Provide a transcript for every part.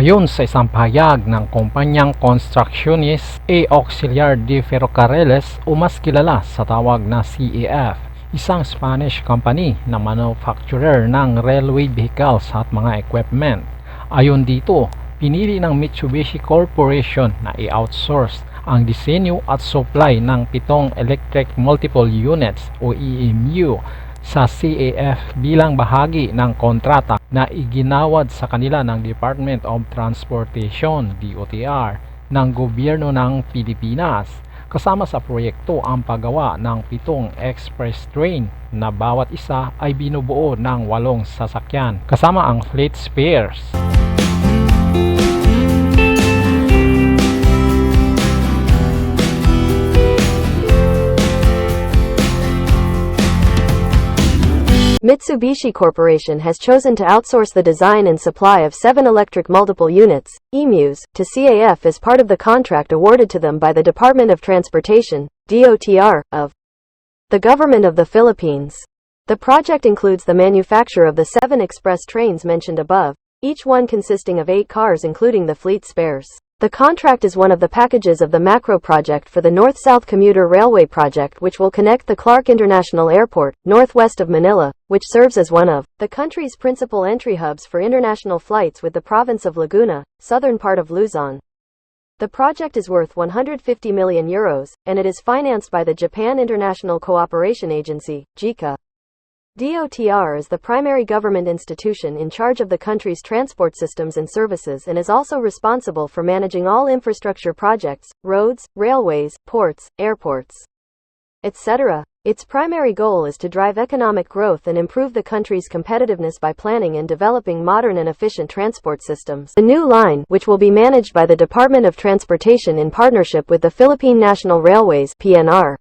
Ayon sa isang pahayag ng kumpanyang Construcciones e Auxiliar de Ferrocarriles o mas kilala sa tawag na CAF, isang Spanish company na manufacturer ng railway vehicles at mga equipment. Ayon dito, pinili ng Mitsubishi Corporation na i-outsource ang disenyo at supply ng 7 Electric Multiple Units o EMU sa CAF bilang bahagi ng kontrata na iginawad sa kanila ng Department of Transportation (DOTR) ng gobyerno ng Pilipinas. Kasama sa proyekto ang paggawa ng 7 express train na bawat isa ay binubuo ng 8 sasakyan kasama ang fleet spares. Mitsubishi Corporation has chosen to outsource the design and supply of 7 electric multiple units, EMUs, to CAF as part of the contract awarded to them by the Department of Transportation, DOTR, of the Government of the Philippines. The project includes the manufacture of the 7 express trains mentioned above, each one consisting of 8 cars including the fleet spares. The contract is one of the packages of the macro project for the North-South Commuter Railway project, which will connect the Clark International Airport, northwest of Manila, which serves as one of the country's principal entry hubs for international flights, with the province of Laguna, southern part of Luzon. The project is worth 150 million euros, and it is financed by the Japan International Cooperation Agency, JICA. DOTR is the primary government institution in charge of the country's transport systems and services and is also responsible for managing all infrastructure projects, roads, railways, ports, airports, etc. Its primary goal is to drive economic growth and improve the country's competitiveness by planning and developing modern and efficient transport systems. The new line, which will be managed by the Department of Transportation in partnership with the Philippine National Railways (PNR),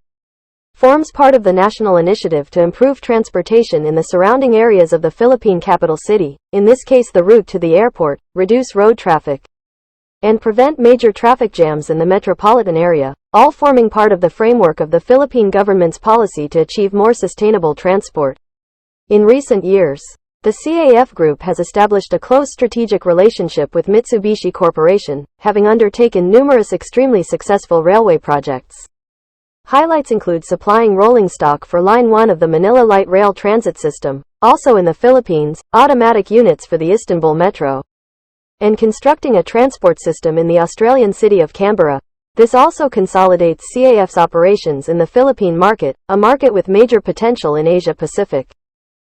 forms part of the national initiative to improve transportation in the surrounding areas of the Philippine capital city, in this case the route to the airport, reduce road traffic, and prevent major traffic jams in the metropolitan area, all forming part of the framework of the Philippine government's policy to achieve more sustainable transport. In recent years, the CAF Group has established a close strategic relationship with Mitsubishi Corporation, having undertaken numerous extremely successful railway projects. Highlights include supplying rolling stock for Line 1 of the Manila Light Rail Transit System, also in the Philippines, automatic units for the Istanbul Metro, and constructing a transport system in the Australian city of Canberra. This also consolidates CAF's operations in the Philippine market, a market with major potential in Asia Pacific.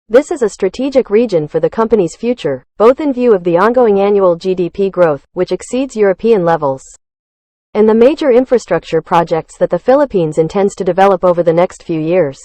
This is a strategic region for the company's future, both in view of the ongoing annual GDP growth, which exceeds European levels, and the major infrastructure projects that the Philippines intends to develop over the next few years.